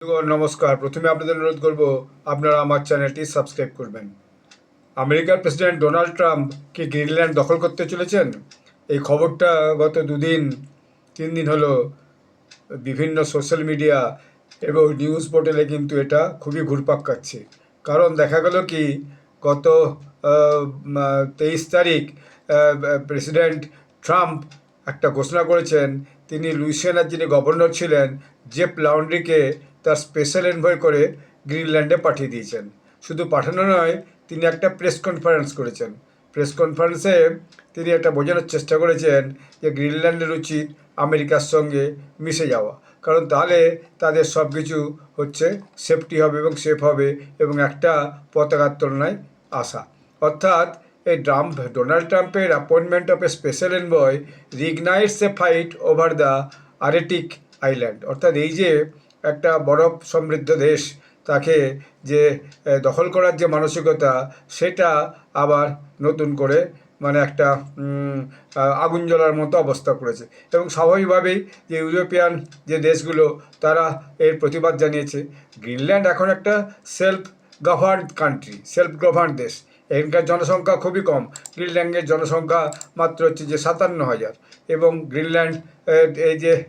বন্ধুগণ নমস্কার। প্রথমে আপনাদের অনুরোধ করব আপনারা আমার চ্যানেলটি সাবস্ক্রাইব করবেন। আমেরিকার প্রেসিডেন্ট ডোনাল্ড ট্রাম্প কি গ্রিনল্যান্ড দখল করতে চলেছেন? এই খবরটা গত 3 দিন হলো বিভিন্ন সোশ্যাল মিডিয়া এবং নিউজ পোর্টালে কিন্তু এটা খুবই ঘুরপাক খাচ্ছে। কারণ দেখা গেল কি গত 23 তারিখ প্রেসিডেন্ট ট্রাম্প একটা ঘোষণা করেছেন। তিনি লুইসিয়ানার যিনি গভর্নর ছিলেন জেফ লাউন্ড্রিকে তার স্পেশাল এনভয় করে গ্রিনল্যান্ডে পাঠিয়ে দিয়েছেন। শুধু পাঠানো নয়, তিনি একটা প্রেস কনফারেন্স করেছেন। প্রেস কনফারেন্সে তিনি একটা বোঝানোর চেষ্টা করেছেন যে গ্রিনল্যান্ডের উচিত আমেরিকার সঙ্গে মিশে যাওয়া, কারণ তাহলে তাদের সব কিছু হচ্ছে সেফটি হবে এবং সেফ হবে এবং একটা পতাকার তুলনায় আসা। অর্থাৎ এই ডোনাল্ড ট্রাম্পের appointment of a special envoy reignites a fight over the Arctic island. অর্থাৎ এই যে একটা বরফ সমৃদ্ধ দেশ, তাকে যে দখল করার যে মানসিকতা, সেটা আবার নতুন করে মানে একটা আগুন জ্বলার মতো অবস্থা করেছে। এবং স্বাভাবিকভাবেই যে ইউরোপিয়ান যে দেশগুলো তারা এর প্রতিবাদ জানিয়েছে। গ্রিনল্যান্ড এখন একটা self governed country, self governed দেশ। এখানকার জনসংখ্যা খুবই কম। গ্রিনল্যান্ডের জনসংখ্যা মাত্র হচ্ছে যে 57,000। এবং গ্রিনল্যান্ড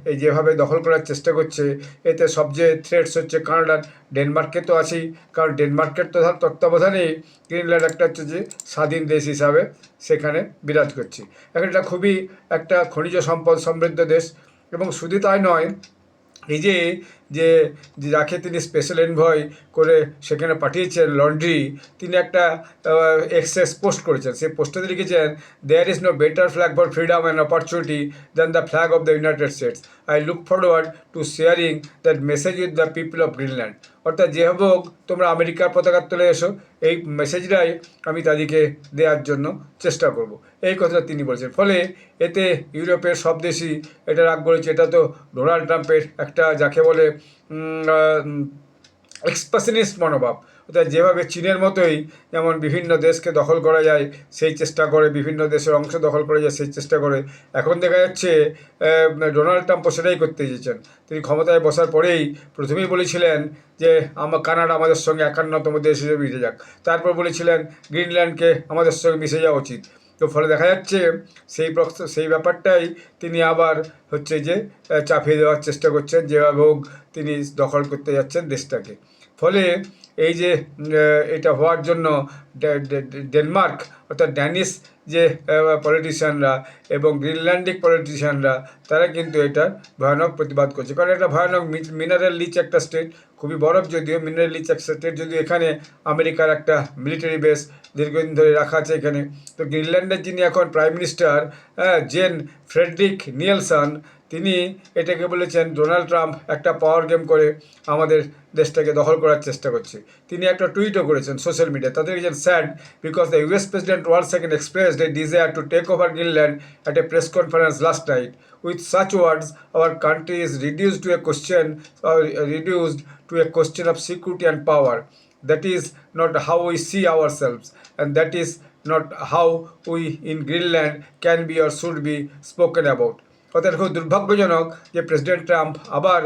এই যেভাবে দখল করার চেষ্টা করছে, এতে সবচেয়ে থ্রেটস হচ্ছে কানাডার। ডেনমার্কে তো আছেই, কারণ ডেনমার্কের তো তত্ত্বাবধানেই গ্রিনল্যান্ড একটা হচ্ছে যে স্বাধীন দেশ হিসাবে সেখানে বিরাজ করছে। এখন এটা খুবই একটা খনিজ সম্পদ সমৃদ্ধ দেশ। এবং শুধু তাই নয়, এই যে যে যাকে তিনি স্পেশাল এনভয় করে সেখানে পাঠিয়েছেন লন্ড্রি, তিনি একটা এক্সেস পোস্ট করেছেন। সেই পোস্টে লিখেছেন, there is no better flag for freedom and opportunity than the flag of the United States. I look forward to sharing that message with the people of Greenland. অর্থাৎ যে হোক, তোমরা আমেরিকার পতাকা তুলে এসো, এই মেসেজটাই আমি তাদেরকে দেওয়ার জন্য চেষ্টা করব, এই কথাটা তিনি বলেছেন। ফলে এতে ইউরোপের সব দেশই এটা রাগ করেছে। এটা তো ডোনাল্ড ট্রাম্পের একটা যাকে বলে এক্সপ্রেশনিস্ট মনোভাব। অর্থাৎ যেভাবে চীনের মতোই যেমন বিভিন্ন দেশকে দখল করা যায় সেই চেষ্টা করে, বিভিন্ন দেশের অংশ দখল করা যায় সেই চেষ্টা করে, এখন দেখা যাচ্ছে ডোনাল্ড ট্রাম্পও সেটাই করতে চেয়েছেন। তিনি ক্ষমতায় বসার পরেই প্রথমেই বলেছিলেন যে কানাডা আমাদের সঙ্গে 51তম দেশ হিসেবে মিশে যাক। তারপর বলেছিলেন গ্রিনল্যান্ডকে আমাদের সঙ্গে মিশে যাওয়া উচিত। তো ফলে দেখা যাচ্ছে সেই ব্যাপারটাই তিনি আবার হচ্ছে যে চাপিয়ে দেওয়ার চেষ্টা করছেন, যেভাবে হোক তিনি দখল করতে যাচ্ছেন দেশটাকে। ফলে এই যে এটা হওয়ার জন্য ডেনমার্ক অর্থাৎ ড্যানিশ যে পলিটিশিয়ানরা এবং গ্রিনল্যান্ডিক পলিটিশিয়ানরা, তারা কিন্তু এটার ভয়ানক প্রতিবাদ করছে। কারণ এটা ভয়ানক মিনারেল রিচ একটা স্টেট, খুবই বরফ যদিও মিনারেল রিচ একটা স্টেট, যদিও এখানে আমেরিকার একটা মিলিটারি বেস দীর্ঘদিন ধরে রাখা আছে এখানে। তো গ্রিনল্যান্ডের যিনি এখন প্রাইম মিনিস্টার জেন ফ্রেডরিক নিয়েলসন, তিনি এটাকে বলেছেন ডোনাল্ড ট্রাম্প একটা পাওয়ার গেম করে আমাদের দেশটাকে দখল করার চেষ্টা করছে। তিনি একটা টুইটও করেছেন সোশ্যাল মিডিয়া, তাতে লিখেছেন, sad because the US president once second expressed a desire to take over Greenland at a press conference last night. With such words, our country is reduced to a question of security and power. That is not how we see ourselves, and that is not how we in Greenland can be or should be spoken about. অর্থাৎ খুব দুর্ভাগ্যজনক যে president Trump আবার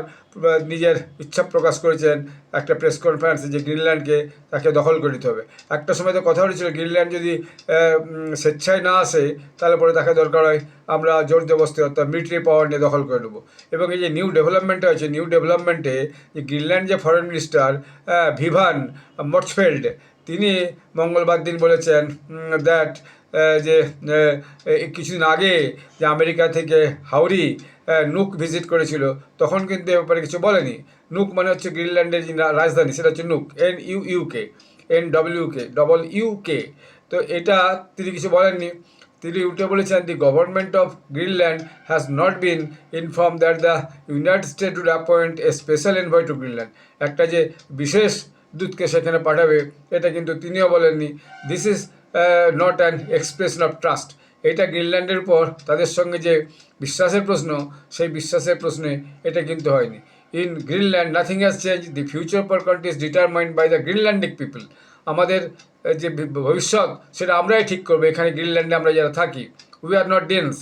নিজের ইচ্ছা প্রকাশ করেছেন একটা press কনফারেন্সে যে গ্রিনল্যান্ডকে তাকে দখল করে নিতে হবে। একটা সময় তো কথা হয়েছিল গ্রিনল্যান্ড যদি স্বেচ্ছায় না আসে তাহলে পরে তাকে দরকার হয় আমরা জোর জবরদস্তি অর্থাৎ মিলিটারি পাওয়ার নিয়ে দখল করে নেবো। এবং এই যে নিউ ডেভেলপমেন্ট হয়েছে, নিউ ডেভেলপমেন্টে যে গ্রিনল্যান্ড যে ফরেন মিনিস্টার ভিভান মর্সফেল্ড, তিনি মঙ্গলবার দিন বলেছেন দ্যাট যে কিছুদিন আগে যে আমেরিকা থেকে হাওড়ি নুক ভিজিট করেছিল, তখন কিন্তু এ ব্যাপারে কিছু বলেনি। নুক মানে হচ্ছে গ্রিনল্যান্ডের যে রাজধানী, সেটা হচ্ছে নুক, NUUK। তো এটা তিনি কিছু বলেননি। তিনি উল্টে বলেছেন, the government of Greenland has not been inform that the United State would appoint a special envoy to Greenland. একটা যে বিশেষ দূতকে সেখানে পাঠাবে, এটা কিন্তু তিনিও বলেননি। This is not an expression of trust. এটা গ্রিনল্যান্ডের উপর তাদের সঙ্গে যে বিশ্বাসের প্রশ্ন, সেই বিশ্বাসের প্রশ্নে এটা কিন্তু হয়নি। In Greenland nothing has change, the future for country is determined by the Greenlandic people. আমাদের যে ভবিষ্যৎ সেটা আমরাই ঠিক করবো এখানে গ্রিনল্যান্ডে আমরা যারা থাকি। উই আর নট ডেন্স,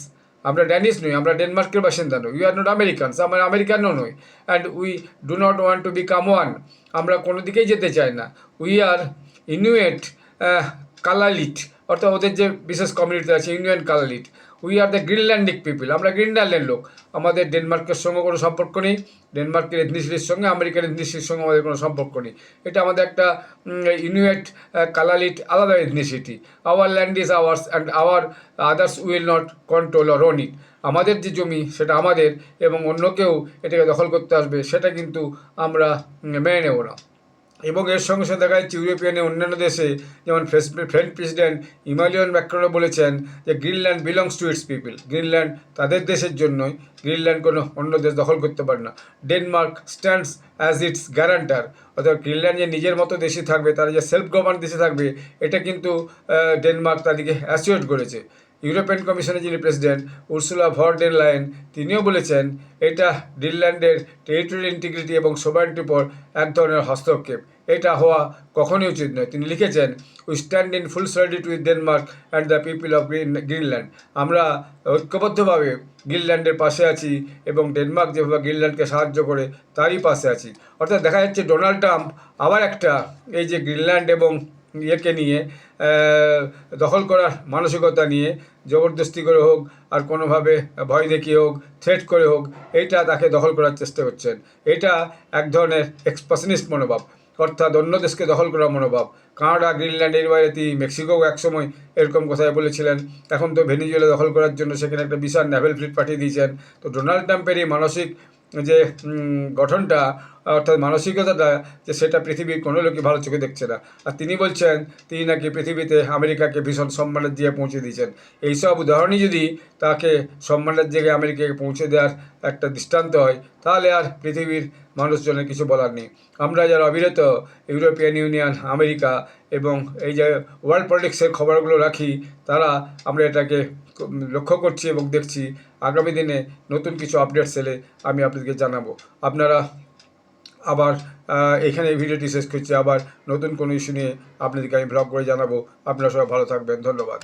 আমরা ড্যানিশ নই, আমরা ডেনমার্কের বাসিন্দা নই। উই আর নট আমেরিকানস, আমরা আমেরিকানও নই। And we do not want to become one, আমরা কোনো দিকেই যেতে চাই না। উই আর ইনুয়েট কালালিট, অর্থাৎ ওদের যে বিশেষ কমিউনিটি আছে union Kalaallit. We are the Greenlandic people, আমরা গ্রিনল্যান্ডের লোক। আমাদের ডেনমার্কের সঙ্গে কোনো সম্পর্ক নেই, ডেনমার্কের এথনিসিটির সঙ্গে আমেরিকান এথনিসিটির সঙ্গে আমাদের কোনো সম্পর্ক নেই। এটা আমাদের একটা ইনুয়েট কালালিট আলাদা ethnicity. Our land is ours and our others will not control or on ইট। আমাদের যে জমি সেটা আমাদের, এবং অন্য কেউ এটাকে দখল করতে আসবে সেটা কিন্তু আমরা মেনে নেব না। এবং এর সঙ্গে সঙ্গে দেখা যাচ্ছে ইউরোপিয়ানের অন্যান্য দেশে, যেমন ফ্রেঞ্চ প্রেসিডেন্ট ইমানুয়েল ম্যাক্রনও বলেছেন যে Greenland belongs to its people, Greenland তাদের দেশের জন্যই, গ্রিনল্যান্ড কোনো অন্য দেশ দখল করতে পারে না। Denmark stands as it's guarantor, অর্থাৎ গ্রিনল্যান্ড যে নিজের মতো দেশে থাকবে, তারা যে সেলফ গভর্ন দেশে থাকবে, এটা কিন্তু ডেনমার্ক তাদেরকে অ্যাসিওর করেছে। ইউরোপিয়ান কমিশনের যিনি প্রেসিডেন্ট উর্সুলা ভন ডের লায়েন, তিনিও বলেছেন এটা গ্রিনল্যান্ডের টেরিটোরিয়াল ইন্টিগ্রিটি এবং সোভারেনিটির উপর এক ধরনের হস্তক্ষেপ, এটা হওয়া কখনোই উচিত নয়। তিনি লিখেছেন, we stand in full solidity with Denmark and the people of Greenland, আমরা ঐক্যবদ্ধভাবে গ্রিনল্যান্ডের পাশে আছি এবং ডেনমার্ক যেভাবে গ্রিনল্যান্ডকে সাহায্য করে তারই পাশে আছি। অর্থাৎ দেখা যাচ্ছে ডোনাল্ড ট্রাম্প আবার একটা এই যে গ্রিনল্যান্ড এবং ইয়েকে নিয়ে দখল করার মানসিকতা নিয়ে জবরদস্তি করে হোক আর কোনোভাবে ভয় দেখিয়ে হোক, থ্রেট করে হোক, এইটা তাকে দখল করার চেষ্টা করছেন। এটা এক ধরনের এক্সপানশনিস্ট মনোভাব, অর্থাৎ অন্য দেশকে দখল করার মনোভাব। কানাডা, গ্রিনল্যান্ড, এর বাইরে তিনি মেক্সিকোও একসময় এরকম কথাই বলেছিলেন। এখন তো ভেনিজুয়েলা দখল করার জন্য সেখানে একটা বিশাল নেভেল ফ্লিট পাঠিয়ে দিয়েছেন। তো ডোনাল্ড ট্রাম্পের এই মানসিক যে গঠনটা, অর্থাৎ মানসিকতাটা, যে সেটা পৃথিবীর কোনো লোকই ভালো চোখে দেখছে না। আর তিনি বলছেন তিনি নাকি পৃথিবীতে আমেরিকাকে ভীষণ সম্মানের জায়গায় পৌঁছে দিয়েছেন। এইসব উদাহরণই যদি তাকে সম্মানের জায়গায় আমেরিকাকে পৌঁছে দেওয়ার একটা দৃষ্টান্ত হয়, তাহলে আর পৃথিবীর মানুষজনের কিছু বলার নেই। আমরা যারা অবিরত ইউরোপিয়ান ইউনিয়ন, আমেরিকা এবং এই যে ওয়ার্ল্ড পলিটিক্সের খবরগুলো রাখি, তারা আমরা এটাকে লক্ষ্য করছি এবং দেখছি। আগামী দিনে নতুন কিছু আপডেটস এলে আমি আপনাদেরকে জানাবো। আপনারা আবার এখানে এই ভিডিওটি শেষ করছি, আবার নতুন কোনো ইস্যু নিয়ে আপনাদেরকে আমি ব্লগ করে জানাবো। আপনারা সবাই ভালো থাকবেন, ধন্যবাদ।